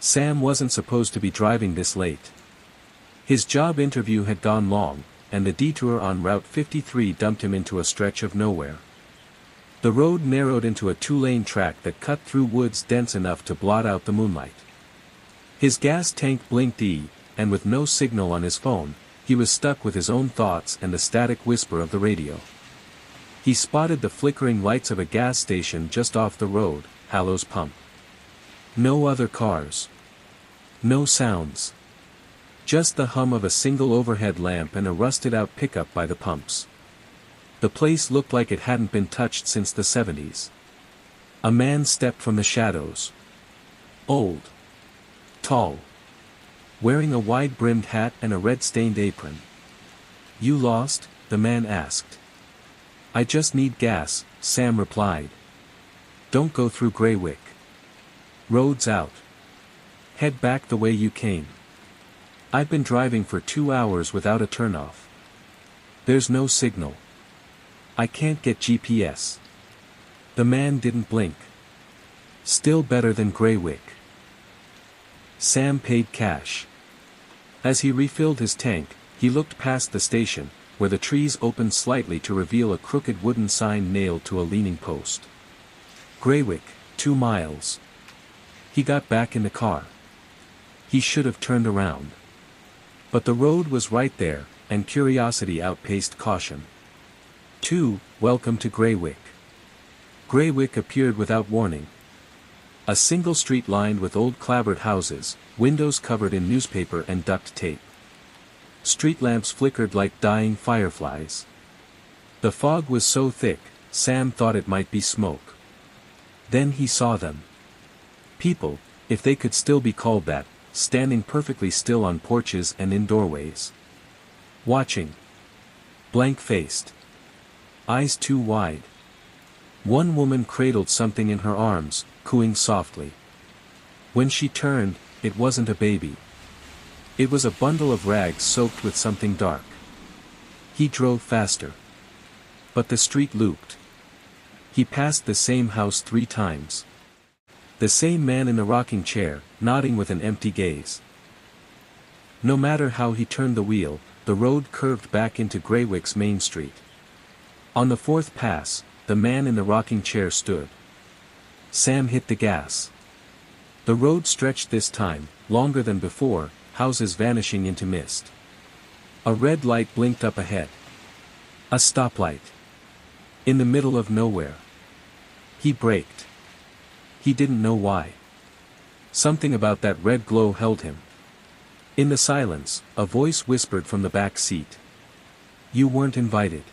Sam wasn't supposed to be driving this late. His job interview had gone long, and the detour on Route 53 dumped him into a stretch of nowhere. The road narrowed into a two-lane track that cut through woods dense enough to blot out the moonlight. His gas tank blinked and with no signal on his phone, he was stuck with his own thoughts and the static whisper of the radio. He spotted the flickering lights of a gas station just off the road, HALLOW'S Pump. No other cars. No sounds. Just the hum of a single overhead lamp and a rusted-out pickup by the pumps. The place looked like it hadn't been touched since the 70s. A man stepped from the shadows. Old. Tall. Wearing a wide-brimmed hat and a red-stained apron. "You lost?" the man asked. "I just need gas," Sam replied. "Don't go through Graywick. Road's out. Head back the way you came. I've been driving for 2 hours without a turnoff. There's no signal. I can't get GPS." The man didn't blink. Still better than Graywick. Sam paid cash. As he refilled his tank, he looked past the station, where the trees opened slightly to reveal a crooked wooden sign nailed to a leaning post. Graywick, 2 miles. He got back in the car. He should have turned around. But the road was right there, and curiosity outpaced caution. Welcome to Graywick. Graywick appeared without warning. A single street lined with old clapboard houses, windows covered in newspaper and duct tape. Street lamps flickered like dying fireflies. The fog was so thick, Sam thought it might be smoke. Then he saw them. People, if they could still be called that, standing perfectly still on porches and in doorways. Watching. Blank-faced. Eyes too wide. One woman cradled something in her arms, cooing softly. When she turned, it wasn't a baby. It was a bundle of rags soaked with something dark. He drove faster. But the street looped. He passed the same house 3 times. The same man in the rocking chair, nodding with an empty gaze. No matter how he turned the wheel, the road curved back into Graywick's main street. On the 4th pass, the man in the rocking chair stood. Sam hit the gas. The road stretched this time, longer than before, houses vanishing into mist. A red light blinked up ahead. A stoplight. In the middle of nowhere. He braked. He didn't know why. Something about that red glow held him. In the silence, a voice whispered from the back seat. "You weren't invited."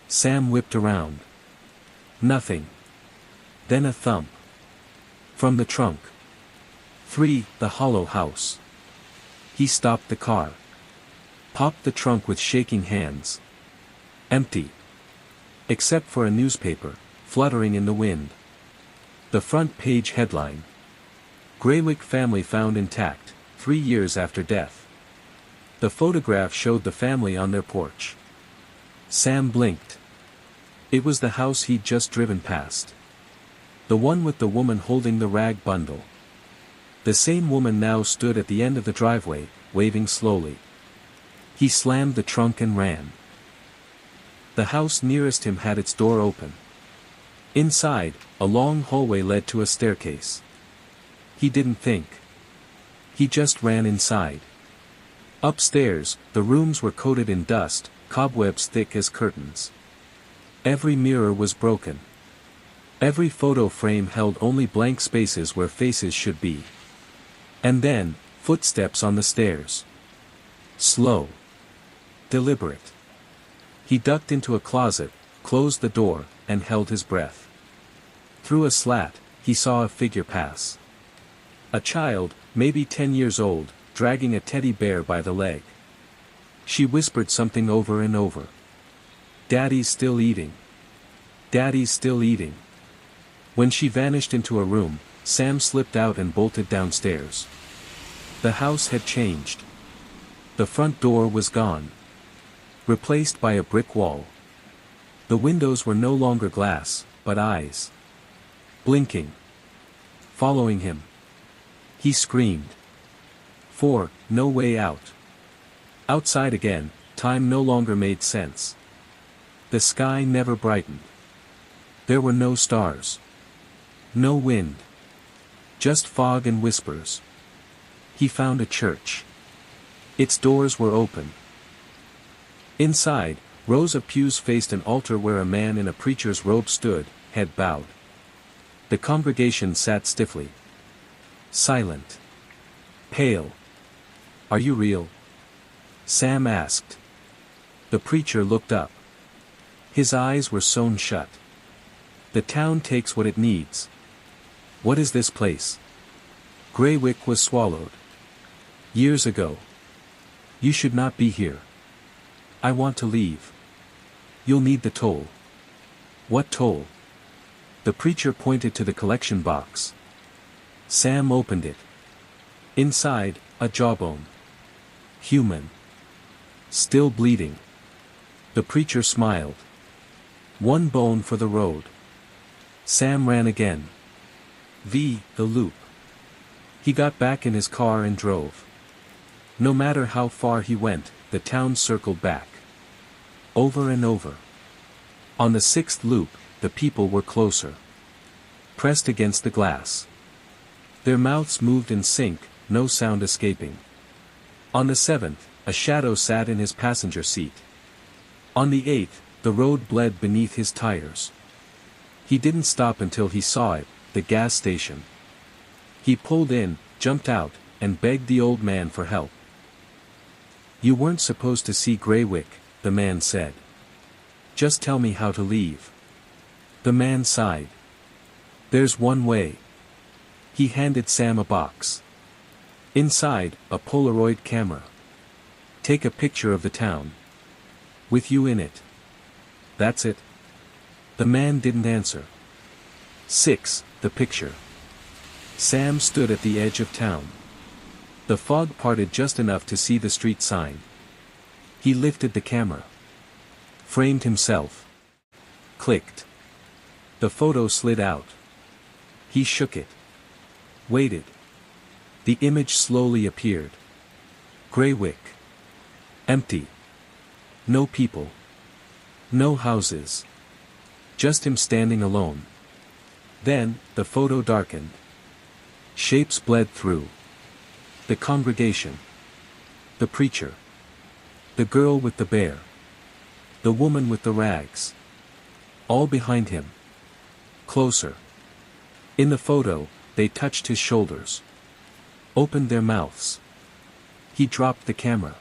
Sam whipped around. Nothing. Then a thump. From the trunk. 3, the hollow house. He stopped the car. Popped the trunk with shaking hands. Empty. Except for a newspaper, fluttering in the wind. The front page headline. Graywick family found intact, 3 years after death. The photograph showed the family on their porch. Sam blinked. It was the house he'd just driven past. The one with the woman holding the rag bundle. The same woman now stood at the end of the driveway, waving slowly. He slammed the trunk and ran. The house nearest him had its door open. Inside, a long hallway led to a staircase. He didn't think. He just ran inside. Upstairs, the rooms were coated in dust, cobwebs thick as curtains. Every mirror was broken. Every photo frame held only blank spaces where faces should be. And then, footsteps on the stairs. Slow. Deliberate. He ducked into a closet, closed the door, and held his breath. Through a slat, he saw a figure pass. A child, maybe 10 years old, dragging a teddy bear by the leg. She whispered something over and over. "Daddy's still eating. Daddy's still eating." When she vanished into a room, Sam slipped out and bolted downstairs. The house had changed. The front door was gone. Replaced by a brick wall. The windows were no longer glass, but eyes. Blinking. Following him. He screamed. 4. No way out. Outside again, time no longer made sense. The sky never brightened. There were no stars. No wind. Just fog and whispers. He found a church. Its doors were open. Inside, rows of pews faced an altar where a man in a preacher's robe stood, head bowed. The congregation sat stiffly. Silent. Pale. "Are you real?" Sam asked. The preacher looked up. His eyes were sewn shut. "The town takes what it needs." "What is this place?" "Graywick was swallowed. Years ago. You should not be here." "I want to leave." "You'll need the toll." "What toll?" The preacher pointed to the collection box. Sam opened it. Inside, a jawbone. Human. Still bleeding. The preacher smiled. "One bone for the road." Sam ran again. The loop. He got back in his car and drove. No matter how far he went, the town circled back. Over and over. On the 6th loop, the people were closer. Pressed against the glass. Their mouths moved in sync, no sound escaping. On the 7th, a shadow sat in his passenger seat. On the 8th, the road bled beneath his tires. He didn't stop until he saw it, the gas station. He pulled in, jumped out, and begged the old man for help. "You weren't supposed to see Graywick," the man said. "Just tell me how to leave." The man sighed. "There's one way." He handed Sam a box. Inside, a Polaroid camera. "Take a picture of the town. With you in it." "That's it." The man didn't answer. 6. The picture. Sam stood at the edge of town. The fog parted just enough to see the street sign. He lifted the camera. Framed himself. Clicked. The photo slid out. He shook it. Waited. The image slowly appeared. Graywick. Empty. No people. No houses. Just him standing alone. Then, the photo darkened. Shapes bled through. The congregation. The preacher. The girl with the bear. The woman with the rags. All behind him. Closer. In the photo, they touched his shoulders. Opened their mouths. He dropped the camera.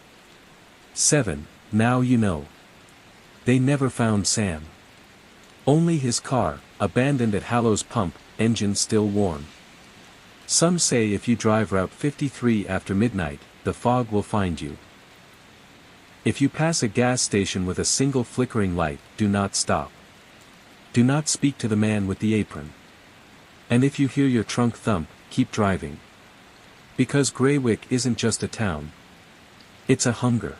7. Now you know. They never found Sam. Only his car, abandoned at HALLOW'S Pump, engine still warm. Some say if you drive Route 53 after midnight, the fog will find you. If you pass a gas station with a single flickering light, do not stop. Do not speak to the man with the apron. And if you hear your trunk thump, keep driving. Because Graywick isn't just a town. It's a hunger.